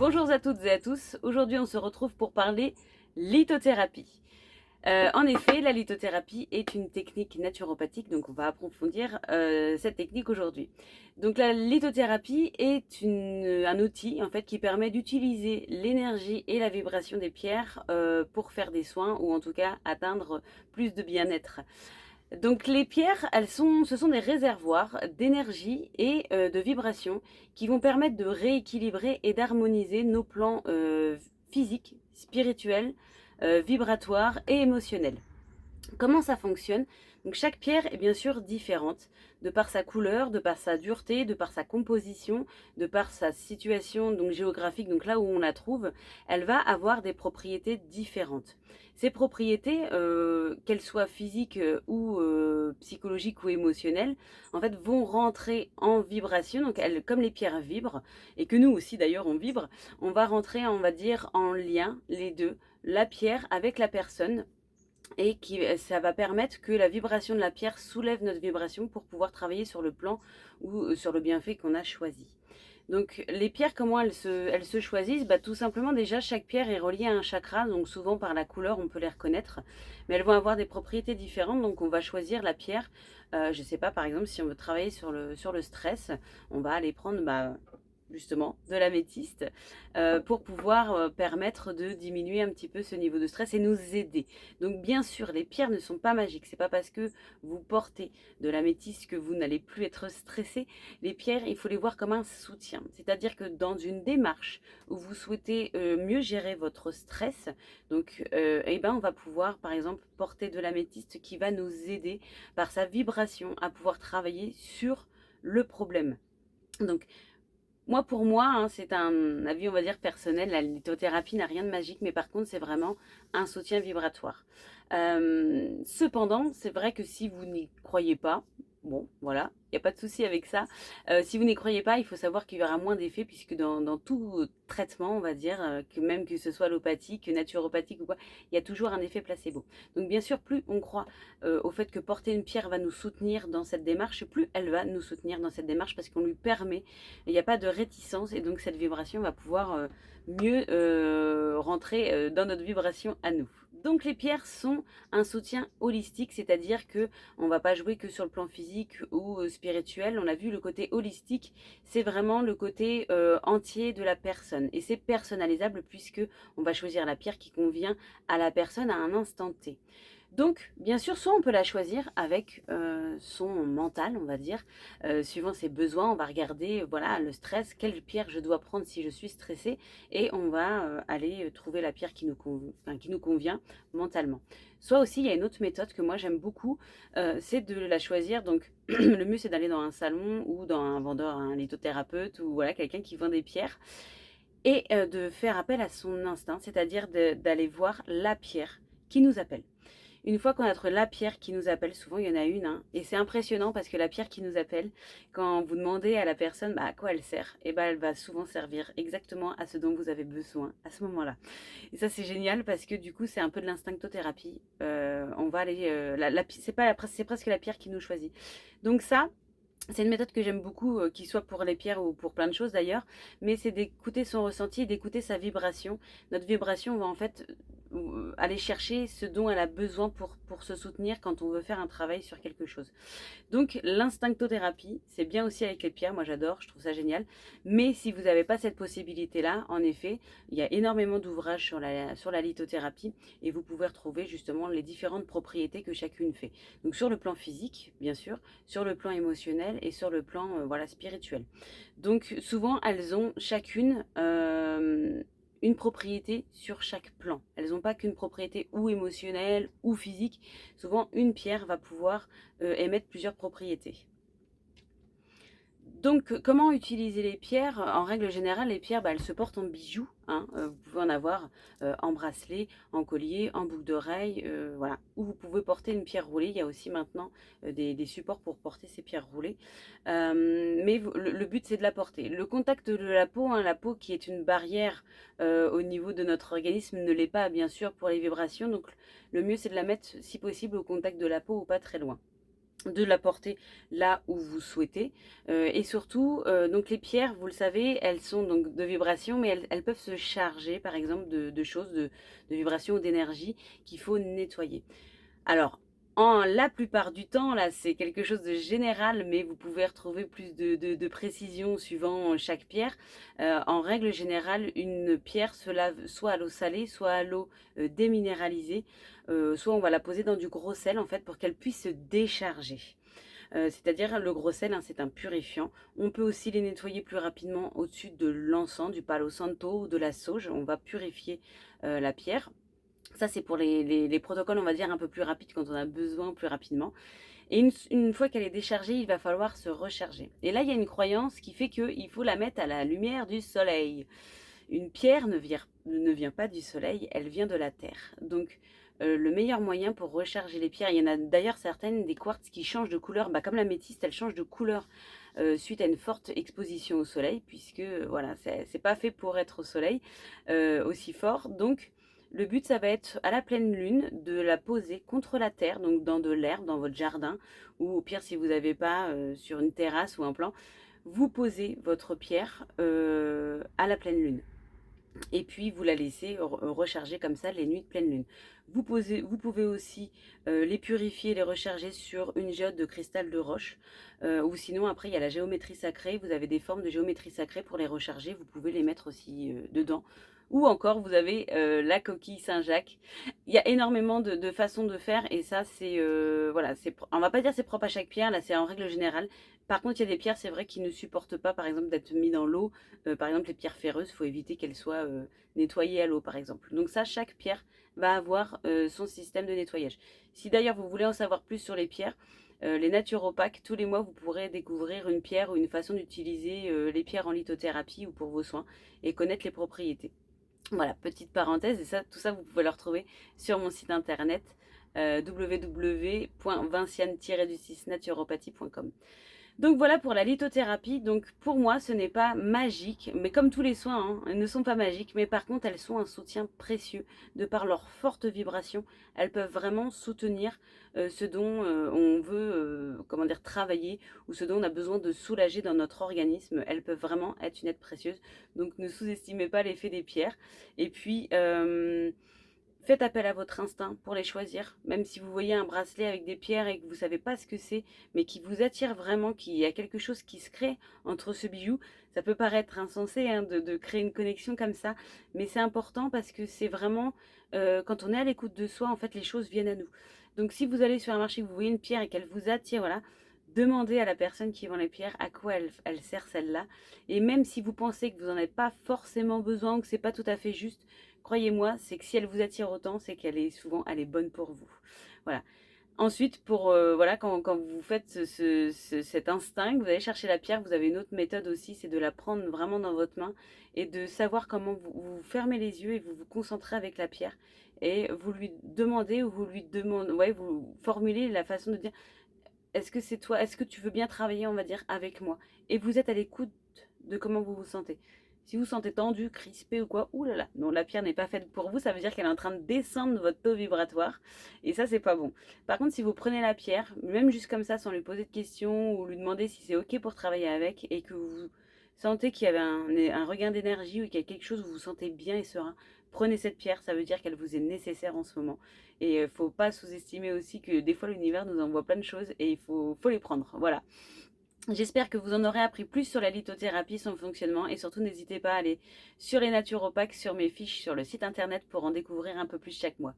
Bonjour à toutes et à tous, aujourd'hui on se retrouve pour parler lithothérapie. En effet, la lithothérapie est une technique naturopathique, donc on va approfondir cette technique aujourd'hui. Donc la lithothérapie est un outil en fait qui permet d'utiliser l'énergie et la vibration des pierres pour faire des soins ou en tout cas atteindre plus de bien-être. Donc les pierres, ce sont des réservoirs d'énergie et de vibration qui vont permettre de rééquilibrer et d'harmoniser nos plans physiques, spirituels, vibratoires et émotionnels. Comment ça fonctionne? Donc chaque pierre est bien sûr différente de par sa couleur, de par sa dureté, de par sa composition, de par sa situation donc géographique, donc là où on la trouve, elle va avoir des propriétés différentes. Ces propriétés, qu'elles soient physiques ou psychologiques ou émotionnelles, en fait, vont rentrer en vibration. Donc, comme les pierres vibrent, et que nous aussi d'ailleurs on vibre, on va rentrer, on va dire, en lien les deux, la pierre avec la personne et ça va permettre que la vibration de la pierre soulève notre vibration pour pouvoir travailler sur le plan ou sur le bienfait qu'on a choisi. Donc les pierres, comment elles se choisissent? Tout simplement déjà chaque pierre est reliée à un chakra, donc souvent par la couleur on peut les reconnaître, mais elles vont avoir des propriétés différentes, donc on va choisir la pierre. Je ne sais pas, par exemple si on veut travailler sur le stress, on va aller prendre justement de l'améthyste pour pouvoir permettre de diminuer un petit peu ce niveau de stress et nous aider. Donc bien sûr, les pierres ne sont pas magiques. C'est pas parce que vous portez de l'améthyste que vous n'allez plus être stressé. Les pierres, il faut les voir comme un soutien. C'est-à-dire que dans une démarche où vous souhaitez mieux gérer votre stress, donc eh ben on va pouvoir par exemple porter de l'améthyste qui va nous aider par sa vibration à pouvoir travailler sur le problème. Donc moi, pour moi, hein, c'est un avis, on va dire, personnel. La lithothérapie n'a rien de magique, mais par contre, c'est vraiment un soutien vibratoire. Cependant, c'est vrai que si vous n'y croyez pas, bon, voilà, il n'y a pas de souci avec ça. Si vous n'y croyez pas, il faut savoir qu'il y aura moins d'effets, puisque dans tout traitement, on va dire, que même que ce soit allopathique, naturopathique ou quoi, il y a toujours un effet placebo. Donc, bien sûr, plus on croit au fait que porter une pierre va nous soutenir dans cette démarche, plus elle va nous soutenir dans cette démarche, parce qu'on lui permet, il n'y a pas de réticence et donc cette vibration va pouvoir mieux rentrer dans notre vibration à nous. Donc les pierres sont un soutien holistique, c'est-à-dire que on va pas jouer que sur le plan physique ou spirituel. On a vu le côté holistique, c'est vraiment le côté entier de la personne et c'est personnalisable puisque on va choisir la pierre qui convient à la personne à un instant T. Donc, bien sûr, soit on peut la choisir avec son mental, on va dire, suivant ses besoins. On va regarder, voilà, le stress, quelle pierre je dois prendre si je suis stressée, et on va aller trouver la pierre qui nous convient mentalement. Soit aussi, il y a une autre méthode que moi j'aime beaucoup, c'est de la choisir. Donc, le mieux c'est d'aller dans un salon ou dans un vendeur, un lithothérapeute ou voilà quelqu'un qui vend des pierres et de faire appel à son instinct, c'est-à-dire d'aller voir la pierre qui nous appelle. Une fois qu'on a trouvé la pierre qui nous appelle, souvent il y en a une, hein, et c'est impressionnant parce que la pierre qui nous appelle, quand vous demandez à la personne à quoi elle sert, et elle va souvent servir exactement à ce dont vous avez besoin à ce moment-là. Et ça c'est génial parce que du coup c'est un peu de l'instinctothérapie. On va aller, c'est presque la pierre qui nous choisit. Donc ça, c'est une méthode que j'aime beaucoup, qu'il soit pour les pierres ou pour plein de choses d'ailleurs, mais c'est d'écouter son ressenti, d'écouter sa vibration. Notre vibration va en fait aller chercher ce dont elle a besoin pour se soutenir quand on veut faire un travail sur quelque chose. Donc l'instinctothérapie, c'est bien aussi avec les pierres, moi j'adore, je trouve ça génial. Mais si vous n'avez pas cette possibilité-là, en effet, il y a énormément d'ouvrages sur la lithothérapie et vous pouvez retrouver justement les différentes propriétés que chacune fait. Donc sur le plan physique, bien sûr, sur le plan émotionnel et sur le plan voilà, spirituel. Donc souvent elles ont chacune une propriété sur chaque plan. Elles n'ont pas qu'une propriété ou émotionnelle ou physique. Souvent, une pierre va pouvoir émettre plusieurs propriétés. Donc, comment utiliser les pierres? En règle générale, les pierres, elles se portent en bijoux, hein. Vous pouvez en avoir en bracelet, en collier, en boucle d'oreille, voilà. Ou vous pouvez porter une pierre roulée. Il y a aussi maintenant des supports pour porter ces pierres roulées. Mais le but, c'est de la porter. Le contact de la peau, hein, la peau qui est une barrière au niveau de notre organisme, ne l'est pas, bien sûr, pour les vibrations. Donc, le mieux, c'est de la mettre, si possible, au contact de la peau ou pas très loin. de la porter là où vous souhaitez. Et surtout, donc les pierres, vous le savez, elles sont donc de vibration, mais elles peuvent se charger, par exemple, de choses, de vibrations ou d'énergie qu'il faut nettoyer. Alors, en la plupart du temps, là, c'est quelque chose de général, mais vous pouvez retrouver plus de précision suivant chaque pierre. En règle générale, une pierre se lave soit à l'eau salée, soit à l'eau déminéralisée, soit on va la poser dans du gros sel, en fait, pour qu'elle puisse se décharger. C'est-à-dire le gros sel, hein, c'est un purifiant. On peut aussi les nettoyer plus rapidement au-dessus de l'encens, du palo santo ou de la sauge. On va purifier la pierre. Ça, c'est pour les protocoles, on va dire, un peu plus rapides quand on a besoin plus rapidement. Et une fois qu'elle est déchargée, il va falloir se recharger. Et là, il y a une croyance qui fait qu'il faut la mettre à la lumière du soleil. Une pierre ne vient pas du soleil, elle vient de la terre. Donc, le meilleur moyen pour recharger les pierres, il y en a d'ailleurs certaines, des quartz qui changent de couleur, bah, comme l'améthyste, elle change de couleur suite à une forte exposition au soleil, puisque voilà, c'est pas fait pour être au soleil aussi fort. Donc, le but, ça va être à la pleine lune de la poser contre la terre, donc dans de l'herbe, dans votre jardin, ou au pire, si vous n'avez pas sur une terrasse ou un plan, vous posez votre pierre à la pleine lune. Et puis vous la laissez recharger comme ça les nuits de pleine lune. Vous pouvez aussi les purifier, les recharger sur une géode de cristal de roche. Ou sinon après il y a la géométrie sacrée. Vous avez des formes de géométrie sacrée pour les recharger. Vous pouvez les mettre aussi dedans. Ou encore vous avez la coquille Saint-Jacques. Il y a énormément de façons de faire et ça c'est voilà, on va pas dire c'est propre à chaque pierre, là c'est en règle générale. Par contre, il y a des pierres, c'est vrai, qui ne supportent pas, par exemple, d'être mis dans l'eau. Par exemple, les pierres ferreuses, il faut éviter qu'elles soient nettoyées à l'eau, par exemple. Donc ça, chaque pierre va avoir son système de nettoyage. Si d'ailleurs vous voulez en savoir plus sur les pierres, les naturopathes, tous les mois, vous pourrez découvrir une pierre ou une façon d'utiliser les pierres en lithothérapie ou pour vos soins et connaître les propriétés. Voilà, petite parenthèse, et ça, tout ça, vous pouvez le retrouver sur mon site internet www.vinciane-du6naturopathie.com. Donc voilà pour la lithothérapie. Donc pour moi, ce n'est pas magique, mais comme tous les soins, hein, elles ne sont pas magiques, mais par contre, elles sont un soutien précieux. De par leur forte vibration, elles peuvent vraiment soutenir ce dont on veut comment dire, travailler ou ce dont on a besoin de soulager dans notre organisme. Elles peuvent vraiment être une aide précieuse. Donc ne sous-estimez pas l'effet des pierres. Et puis, faites appel à votre instinct pour les choisir. Même si vous voyez un bracelet avec des pierres et que vous ne savez pas ce que c'est, mais qui vous attire vraiment, qu'il y a quelque chose qui se crée entre ce bijou. Ça peut paraître insensé hein, de créer une connexion comme ça, mais c'est important parce que c'est vraiment, quand on est à l'écoute de soi, en fait, les choses viennent à nous. Donc si vous allez sur un marché, vous voyez une pierre et qu'elle vous attire, voilà, demandez à la personne qui vend les pierres à quoi elle sert celle-là. Et même si vous pensez que vous n'en avez pas forcément besoin ou que c'est pas tout à fait juste, croyez-moi, c'est que si elle vous attire autant, c'est qu'elle est souvent, elle est bonne pour vous. Voilà. Ensuite, pour voilà, quand vous faites cet instinct, vous allez chercher la pierre, vous avez une autre méthode aussi, c'est de la prendre vraiment dans votre main et de savoir comment vous fermez les yeux et vous vous concentrez avec la pierre et vous lui demandez ou vous lui demandez, ouais, vous formulez la façon de dire est-ce que c'est toi, est-ce que tu veux bien travailler, on va dire, avec moi et vous êtes à l'écoute de comment vous vous sentez. Si vous vous sentez tendu, crispé ou quoi, oulala, non, la pierre n'est pas faite pour vous, ça veut dire qu'elle est en train de descendre votre taux vibratoire, et ça, c'est pas bon. Par contre, si vous prenez la pierre, même juste comme ça, sans lui poser de questions, ou lui demander si c'est ok pour travailler avec, et que vous sentez qu'il y avait un regain d'énergie, ou qu'il y a quelque chose où vous vous sentez bien et serein, prenez cette pierre, ça veut dire qu'elle vous est nécessaire en ce moment. Et faut pas sous-estimer aussi que des fois l'univers nous envoie plein de choses, et il faut les prendre, voilà. J'espère que vous en aurez appris plus sur la lithothérapie, son fonctionnement et surtout n'hésitez pas à aller sur les naturopathes, sur mes fiches sur le site internet pour en découvrir un peu plus chaque mois.